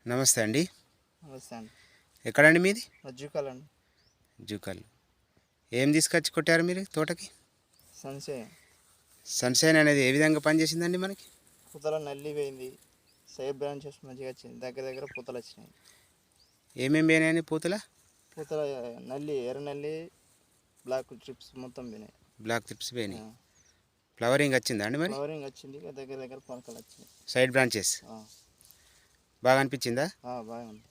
నమస్తే అండి. నమస్తే అండి. ఎక్కడండి మీది? జూకాల్ అండి. జూకల్. ఏం తీసుకొచ్చి కొట్టారు మీరు తోటకి? సన్షైన్. సన్షైన్ అనేది ఏ విధంగా పనిచేసిందండి మనకి? పూతల నల్లి పోయింది. సైడ్ బ్రాంచెస్ మంచిగా వచ్చింది. దగ్గర దగ్గర పూతలు వచ్చినాయి. ఏమేమి పోయినాయని పూతల? పూతల నల్లి, ఎర్ర నల్లి, బ్లాక్ ట్రిప్స్ మొత్తం పోయినాయి. బ్లాక్ టిప్స్ పోయినాయి. ఫ్లవరింగ్ వచ్చిందా అండి మరి? ఫ్లవరింగ్ వచ్చింది. దగ్గర దగ్గర పలకలు వచ్చినాయి. సైడ్ బ్రాంచెస్ బాగా అనిపించిందా? బాగుంది.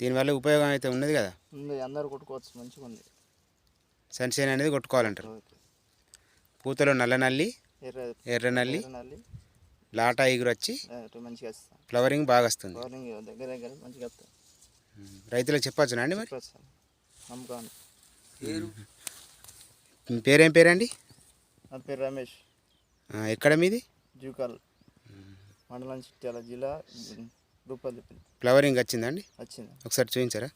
దీనివల్ల ఉపయోగం అయితే ఉన్నది కదా? ఉంది. అందరు కొట్టుకోవచ్చు. మంచిగా ఉంది. సన్షైన్ అనేది కొట్టుకోవాలంటారు. పూతలో నల్ల నల్లి, ఎర్ర నల్లి, లాటా ఎగురు వచ్చి మంచిగా వస్తుంది. ఫ్లవరింగ్ బాగా వస్తుంది. ఫ్లవరింగ్ దగ్గర దగ్గర మంచిగా వస్తుంది. రైతులకు చెప్పచ్చునా అండి మరి? నమ్మకం. మీ పేరేం పేరండి? నా పేరు రమేష్. ఎక్కడ మీది? జూకాల్ మండలం, చిట్యాల జిల్లా, రూపల్లి. ఫ్లవరింగ్ వచ్చిందండి? వచ్చింది. ఒకసారి చూపించారా?